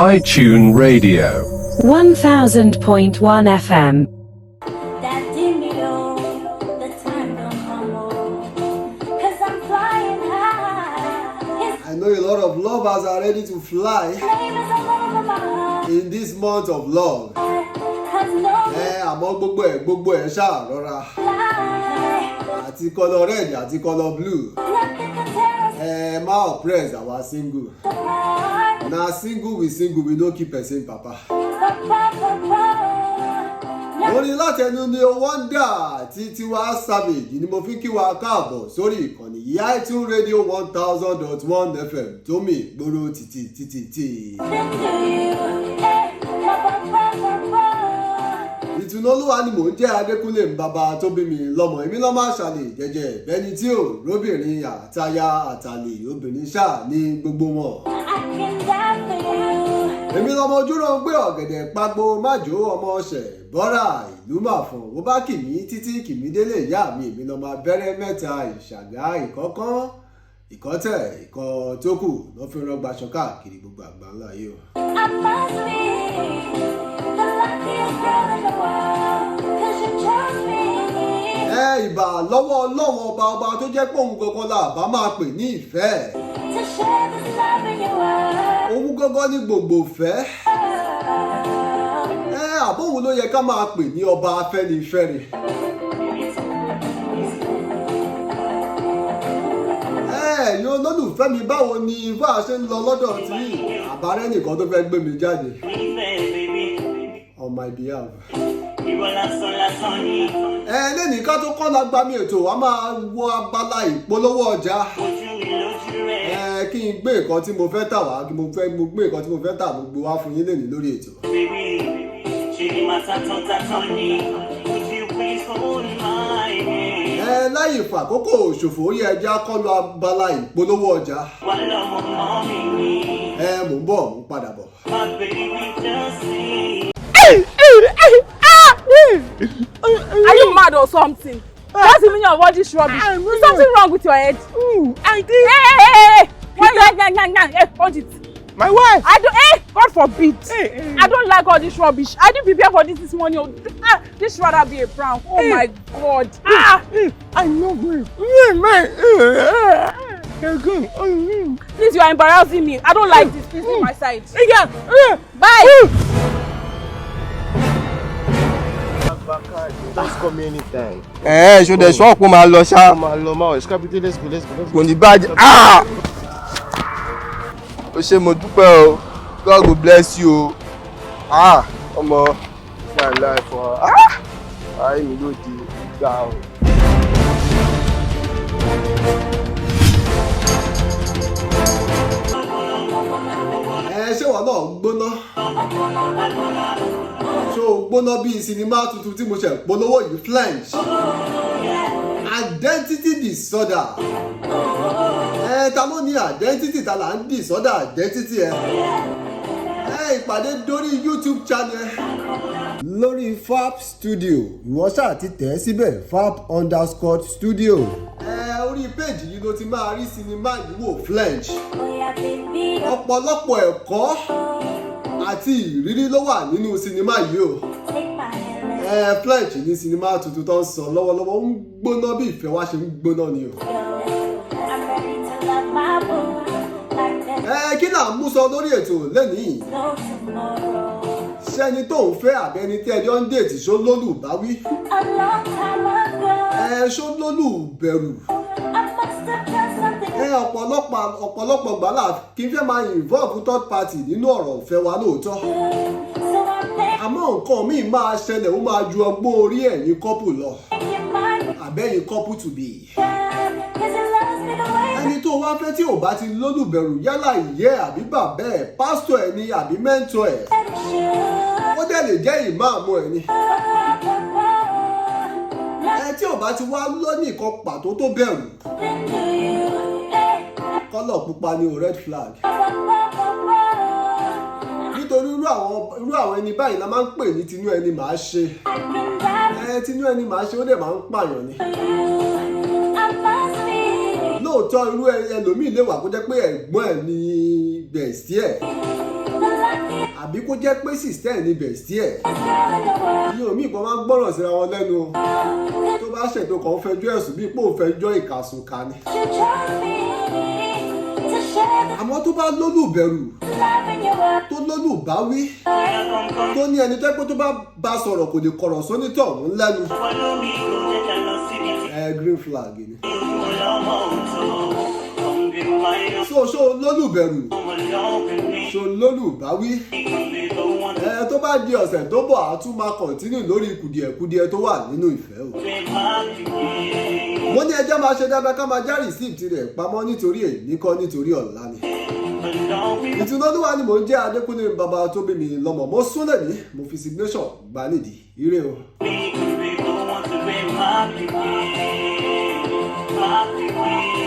𝙤𝙬𝙪𝙧 1000.1 FM. I know a lot of lovers are ready to fly in this month of love. Àmọ́ gbogbo ẹ̀ ṣáà rọra. Àti color red àti color blue. Má oppress our single. Na single we no keep person papa. Orin látẹnu ni wonder tí Tiwa Savage ni mo fi kí wa káàbọ̀ sórí ìkànnì 𝙤𝙬𝙧𝙯 1000.1 FM tó mì gbòòrò títì. Ìtùnúolúwa ni mò ń jẹ́ Adékúnlé bàbá tó bí mi lọ́mọ èmi lọ́mọ àṣàlẹ̀ jẹ́jẹ́ bẹ́ni tí ò róbìnrin àtaya àtàlè obìnrin ṣáà ní gbogbo wọn. Èmi lọ́mọ ojúrò ń gbé ọ̀gẹ̀dẹ̀ pagbo májò ọmọ ọ̀sẹ̀ bọ́rà ìlú màfọ̀n ó bá kì mí títí kì mí délé ìyá mi èmi lọ́mọ abẹ́rẹ́ mẹ́ta ìṣàgá ìkọ́kán ìkọ́tẹ̀ ìkọ́ tó kù lọ́ fi rọgbà aṣọ káàkiri gbogbo àgbáńlá yìí o. Ìbà lọ́wọ́ ọlọ́wọ́ ọba tó jẹ́ pé òun gangan la bá máa pè ní ìfẹ́. Òun gangan ní gbogbo ìfẹ́. Àbóhun ló yẹ ká máa pè ní ọba afẹ́nifẹ́re. Ẹ̀yin olólùfẹ́ mi báwo ni ifá ṣe ń lọ lọ́dọ̀ tí àbárẹ́ nìkan tó fẹ́ gbé mi jáde. On my behalf. Lẹ́nìí ká tó kọ́ la gba mi ètò a máa wọ abala ìpolówó ọjà. Kí n gbé nǹkan tí mo fẹ́ tà wá mo gbé nǹkan tí mo fẹ́ tà mo gbé wá fún yín lẹ́nìí lórí ètò. Láyé ìfàkókò ṣòfò ó yẹ ẹja kọ́ lọ abala ìpolówó ọjà. Mò ń bọ̀ mò ń padà bọ̀. Are you mad or something? What's the meaning of all this rubbish? Is something wrong with your head? I did. Hey! Hey, hold it. My wife. I don't. God forbid. I don't like all this rubbish. I didn't prepare for this morning. This should rather be a prank. Oh my God. I know, babe. Please, you are embarrassing me. I don't like this. Please leave my side. Bye. Just call me anytime. Ṣo dẹ̀ ṣọ́ ọ̀pọ̀ máa lọ ṣá. Máa lọ máa let's go. Kò ní bàjẹ́. Ó ṣé mo dúpẹ́ o. God will bless you o. Ọmọ my life o. Ayé mi ló di ga o. Ṣé wọ́n náà gbóná? Ṣé o gbóná bíi sinimá tuntun tí mo ṣe polówó yìí French? Identity disorder. Ta ló ní identity ta là ń disorder identity ẹ? Ìpàdé dórí YouTube channel. Lórí FAP Studio, ìwọ ṣáà ti tẹ̀ ẹ́ síbẹ̀ FAP_Studio. Orí péjì yìí ló ti máa rí sinimá yìí wò French. Ọ̀pọ̀lọpọ̀ ẹ̀kọ́ àti ìrírí ló wà nínú sinimá yìí o. French ní sinimá tuntun tó ń sọ lọ́wọ́lọ́wọ́ ń gbóná bí ìfẹ́ wa ṣe ń gbóná ni o. Kí là ń mú sọ lórí ètò lẹ́nìí? Ṣẹ́ni tó ń fẹ́ àbẹ́ni tí ẹjọ́ ń dètì ṣó lólù bá wí? Ṣó lólù bẹ̀rù? Ọ̀pọ̀lọpọ̀ gbàlà kí n fẹ́ máa involve third party nínú ọ̀rọ̀ ìfẹ́ wa lóòótọ́. Àmọ́ nǹkan míì máa ṣẹlẹ̀ ó máa ju ọgbọ́n orí ẹ̀yin couple lọ. Àbẹ́yìn couple to be. Ẹni tó wá fẹ́ tí ò bá ti lólùbẹ̀rù yálà ìyẹ́ àbí bàbá ẹ̀ pásítọ̀ ẹ̀ ni àbí mẹ́ńtọ̀ ẹ̀. Ó dẹ̀ lè jẹ́ ìmáàmù ẹ̀ ni. Tí ò bá ti wá lọ́nì kan pàtó tó bẹ̀rù. Kọ́lọ̀ pupa ni o red flag. Nítorí irú àwọn ẹni báyìí la máa ń pè ní tinú ẹni màá ṣe. Tinú ẹni màá ṣe ó dẹ̀ máa ń pààyàn ni. Lóòótọ́ irú ẹlòmíì lè wà kó jẹ́ pé ẹ̀gbọ́n ẹ̀ ni bẹ̀sí ẹ̀. àbí kó jẹ́ pé sister ẹ̀ ní bestie ẹ̀ ní omi ìkan máa ń gbọ́ràn síra wọn lẹ́nu o tó bá ṣètò kan fẹjọ́ ẹ̀sùn bíi pé òun fẹjọ́ ìkàsùn ká ni. àmọ́ tó bá lólùbẹ̀rù tó lólùbáwí tó ní ẹni tó pé tó bá sọ̀rọ̀ kò lè kọ̀rọ̀ sónítọ̀ ọ̀hún lẹ́nu green flag ni. so lólùbẹ̀rù so lólùbáwí tó bá di ọ̀sẹ̀ tó bọ̀ á tún máa kọ̀ntínú lórí kùdìẹ̀kudiẹ tó wà nínú ìfẹ́ o. mo ní ẹjọ́ máa ṣe dáadáa ká máa já rìsíìtì rẹ̀ pamọ́ nítorí èyí kọ́ nítorí ọ̀la ni. ìtùnúolúwa ni mò ń jẹ́ Adékúnlé bàbá tó bí mi lọ́mọ mo sún lẹ́ni mo fi signation gbà nídìí ire o. Happy